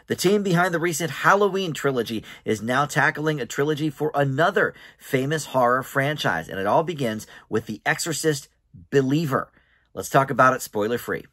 The team behind the recent Halloween trilogy is now tackling a trilogy for another famous horror franchise, and it all begins with The Exorcist Believer. Let's talk about it spoiler-free.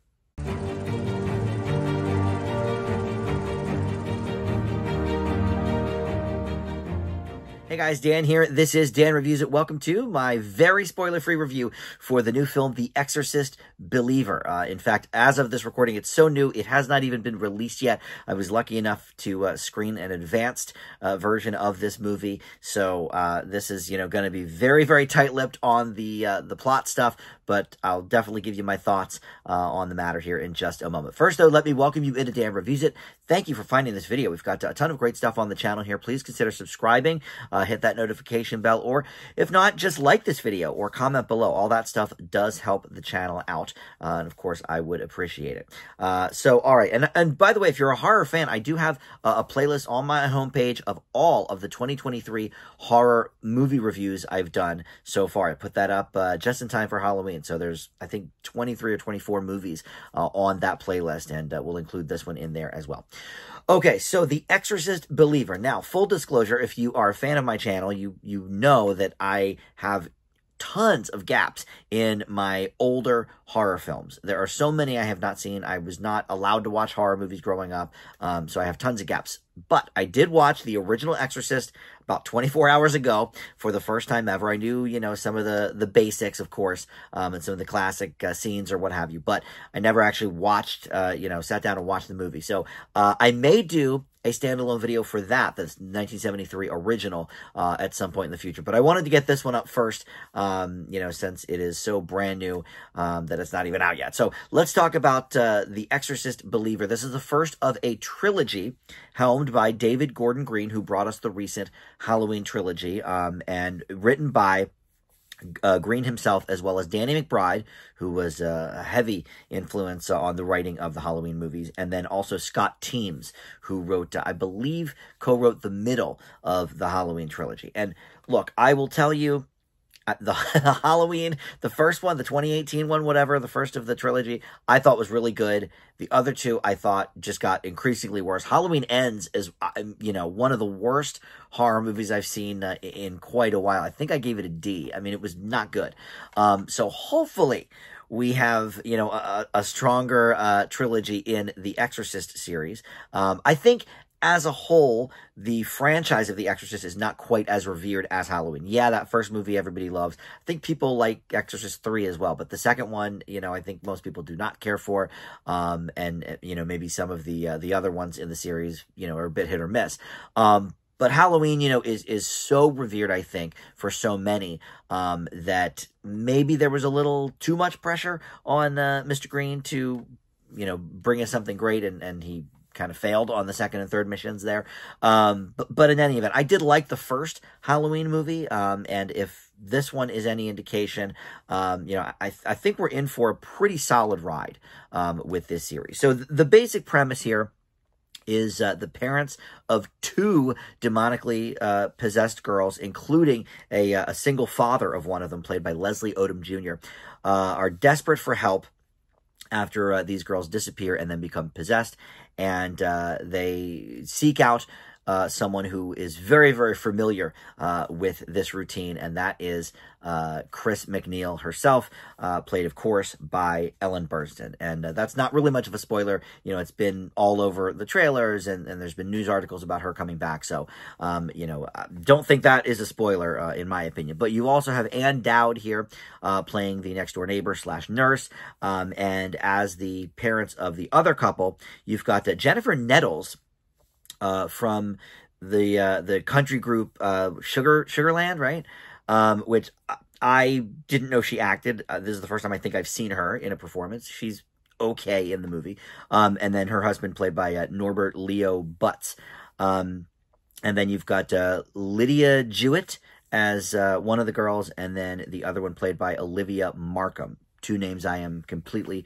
Hey guys, Dan here. This is Dan Reviews It. Welcome to my very spoiler-free review for the new film, The Exorcist Believer. In fact, as of this recording, it's so new, it has not even been released yet. I was lucky enough to screen an advanced version of this movie, so this is, going to be very, very tight-lipped on the plot stuff, but I'll definitely give you my thoughts on the matter here in just a moment. First, though, let me welcome you into Dan Reviews It. Thank you for finding this video. We've got a ton of great stuff on the channel here. Please consider subscribing. Hit that notification bell, or if not, just like this video or comment below. All that stuff does help the channel out, and of course, I would appreciate it. So, all right, and by the way, if you're a horror fan, I do have a playlist on my homepage of all of the 2023 horror movie reviews I've done so far. I put that up just in time for Halloween, so there's, I think, 23 or 24 movies on that playlist, and we'll include this one in there as well. Okay, so The Exorcist Believer. Now, full disclosure, if you are a fan of my channel, you know that I have tons of gaps in my older horror films. There are so many I have not seen. I was not allowed to watch horror movies growing up, so I have tons of gaps. But I did watch the original Exorcist about 24 hours ago for the first time ever. I knew, some of the basics, of course, and some of the classic scenes or what have you. But I never actually watched, sat down and watched the movie. So I may do a standalone video for that, that's 1973 original, at some point in the future. But I wanted to get this one up first, since it is so brand new that it's not even out yet. So let's talk about The Exorcist Believer. This is the first of a trilogy helmed by David Gordon Green, who brought us the recent Halloween trilogy, and written by Green himself, as well as Danny McBride, who was a heavy influence on the writing of the Halloween movies, and then also Scott Teems, who wrote, I believe, co-wrote the middle of the Halloween trilogy. And look, I will tell you, the Halloween, the first one, the 2018 one, whatever, the first of the trilogy, I thought was really good. The other two, I thought, just got increasingly worse. Halloween Ends is, one of the worst horror movies I've seen in quite a while. I think I gave it a D. I mean, it was not good. So hopefully we have, a stronger trilogy in the Exorcist series. I think, as a whole, the franchise of The Exorcist is not quite as revered as Halloween. Yeah, that first movie everybody loves. I think people like Exorcist 3 as well, but the second one, I think most people do not care for, and maybe some of the other ones in the series, are a bit hit or miss. But Halloween, is so revered, I think, for so many, that maybe there was a little too much pressure on Mr. Green to, bring us something great, and he kind of failed on the second and third missions there. But in any event, I did like the first Halloween movie, and if this one is any indication, I think we're in for a pretty solid ride with this series. So the basic premise here is the parents of two demonically possessed girls, including a single father of one of them, played by Leslie Odom Jr., are desperate for help after these girls disappear and then become possessed, and they seek out someone who is very, very familiar with this routine, and that is Chris McNeil herself, played, of course, by Ellen Burstyn. And that's not really much of a spoiler. It's been all over the trailers, and there's been news articles about her coming back. So, don't think that is a spoiler, in my opinion. But you also have Ann Dowd here playing the next-door neighbor / nurse. And as the parents of the other couple, you've got Jennifer Nettles, from the country group Sugarland, right? Which I didn't know she acted. This is the first time I think I've seen her in a performance. She's okay in the movie. And then her husband, played by Norbert Leo Butz. And then you've got Lydia Jewett as one of the girls, and then the other one played by Olivia Markham. Two names I am completely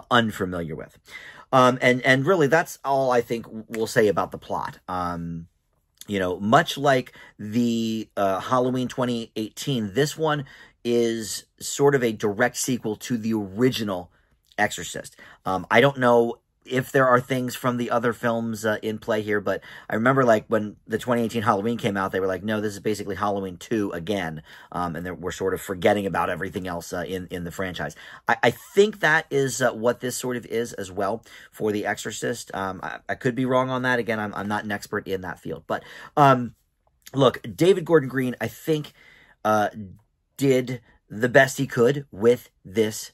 unfamiliar with. And really, that's all I think we'll say about the plot. Much like the Halloween 2018, this one is sort of a direct sequel to the original Exorcist. I don't know if there are things from the other films in play here, but I remember like when the 2018 Halloween came out, they were like, no, this is basically Halloween 2 again, and we're sort of forgetting about everything else in the franchise. I think that is what this sort of is as well for The Exorcist. I could be wrong on that. Again, I'm not an expert in that field, but look, David Gordon Green, I think, did the best he could with this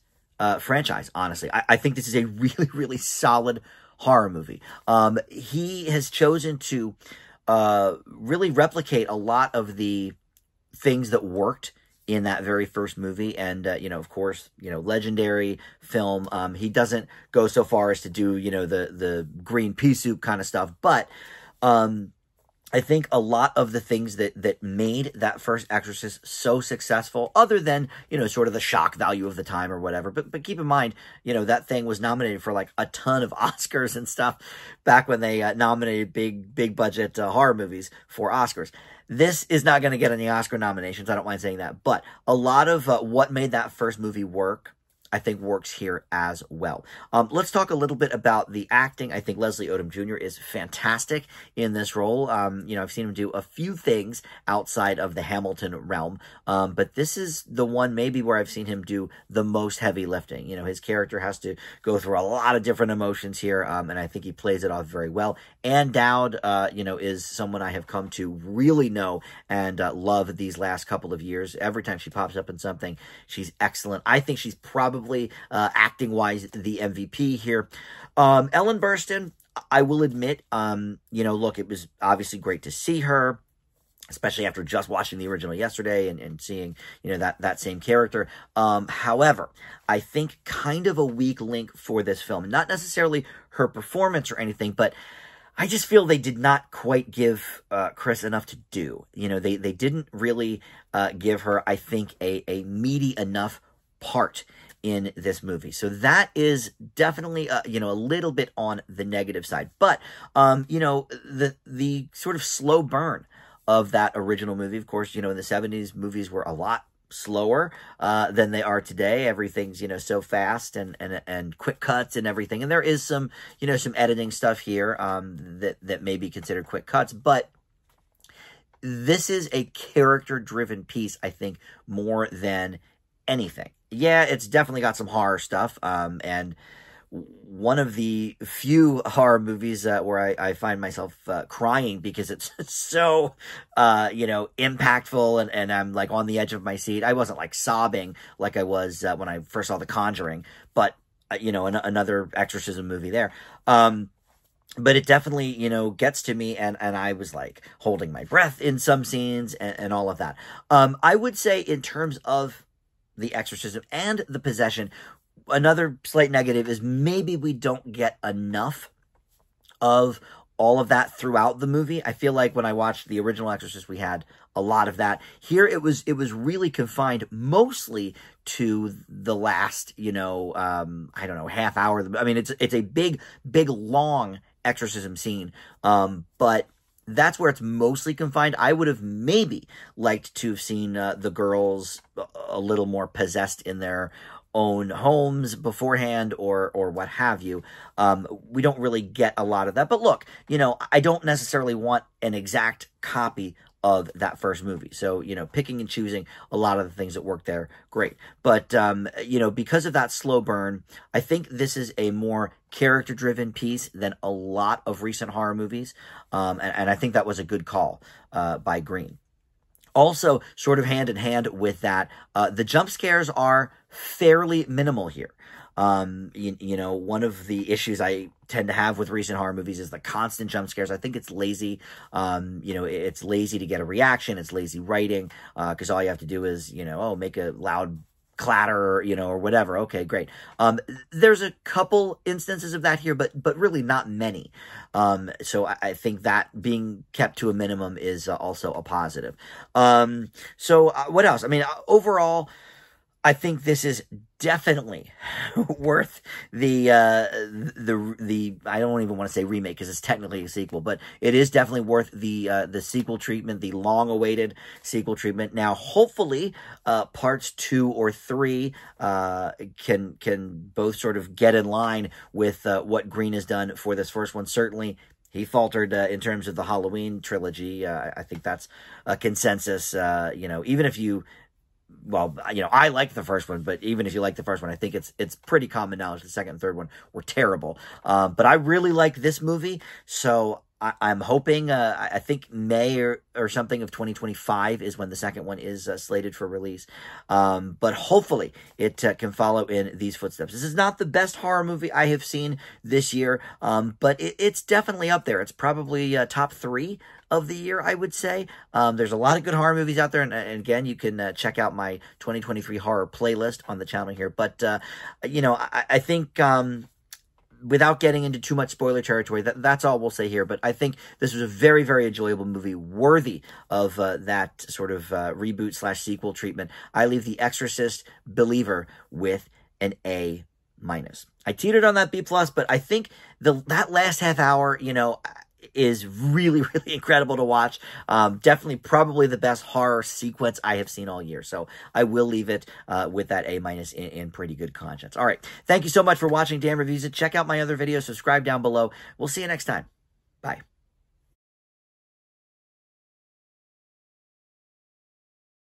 franchise, honestly. I think this is a really, really solid horror movie. He has chosen to really replicate a lot of the things that worked in that very first movie, and, of course, legendary film. He doesn't go so far as to do, the green pea soup kind of stuff, but I think a lot of the things that made that first Exorcist so successful, other than, sort of the shock value of the time or whatever, but keep in mind, that thing was nominated for like a ton of Oscars and stuff back when they nominated big budget horror movies for Oscars. This is not going to get any Oscar nominations, I don't mind saying that, but a lot of what made that first movie work, I think, works here as well. Let's talk a little bit about the acting. I think Leslie Odom Jr. is fantastic in this role. I've seen him do a few things outside of the Hamilton realm, but this is the one maybe where I've seen him do the most heavy lifting. His character has to go through a lot of different emotions here, and I think he plays it off very well. Ann Dowd, is someone I have come to really know and love these last couple of years. Every time she pops up in something, she's excellent. I think she's probably acting-wise, the MVP here. Ellen Burstyn, I will admit, look, it was obviously great to see her, especially after just watching the original yesterday and seeing, that same character. However, I think kind of a weak link for this film. Not necessarily her performance or anything, but I just feel they did not quite give Chris enough to do. They didn't really give her, I think, a meaty enough part in this movie. So that is definitely, a little bit on the negative side. But, the sort of slow burn of that original movie, of course, in the 70s, movies were a lot slower than they are today. Everything's, so fast and quick cuts and everything. And there is some, some editing stuff here that may be considered quick cuts. But this is a character-driven piece, I think, more than anything. Yeah, it's definitely got some horror stuff, and one of the few horror movies where I find myself crying because it's so, impactful, and I'm, like, on the edge of my seat. I wasn't, like, sobbing like I was when I first saw The Conjuring, but, another exorcism movie there. But it definitely, gets to me, and I was, like, holding my breath in some scenes and all of that. I would say in terms of the exorcism and the possession, another slight negative is maybe we don't get enough of all of that throughout the movie. I feel like when I watched the original Exorcist, we had a lot of that. Here, it was really confined mostly to the last, I don't know, half hour. I mean, it's a big, long exorcism scene, but that's where it's mostly confined. I would have maybe liked to have seen the girls a little more possessed in their own homes beforehand or what have you. We don't really get a lot of that. But look, I don't necessarily want an exact copy of that first movie. So, picking and choosing a lot of the things that work there, great. But, because of that slow burn, I think this is a more character-driven piece than a lot of recent horror movies. And I think that was a good call by Green. Also, sort of hand in hand with that, the jump scares are fairly minimal here. One of the issues I tend to have with recent horror movies is the constant jump scares. I think it's lazy. It's lazy to get a reaction. It's lazy writing, because all you have to do is, make a loud clatter, or whatever. Okay, great. There's a couple instances of that here, but really not many. So I think that being kept to a minimum is also a positive. So what else? I mean, overall, I think this is definitely worth the I don't even want to say remake because it's technically a sequel, but it is definitely worth the sequel treatment, the long-awaited sequel treatment. Now, hopefully, parts 2 or 3 can both sort of get in line with what Green has done for this first one. Certainly, he faltered in terms of the Halloween trilogy. I think that's a consensus. Even if you, well, I liked the first one, but even if you like the first one, I think it's pretty common knowledge the second and third one were terrible. But I really like this movie, so I'm hoping, I think May or something of 2025 is when the second one is slated for release. But hopefully it can follow in these footsteps. This is not the best horror movie I have seen this year, but it's definitely up there. It's probably top 3 of the year, I would say. There's a lot of good horror movies out there, and again, you can check out my 2023 horror playlist on the channel here. But, I think... without getting into too much spoiler territory, that's all we'll say here. But I think this was a very, very enjoyable movie, worthy of that sort of reboot/sequel treatment. I leave The Exorcist Believer with an A-. I teetered on that B+, but I think that last half hour, is really, really incredible to watch. Definitely probably the best horror sequence I have seen all year. So I will leave it with that A- in pretty good conscience. All right. Thank you so much for watching Dan Reviews It. Check out my other videos. Subscribe down below. We'll see you next time. Bye.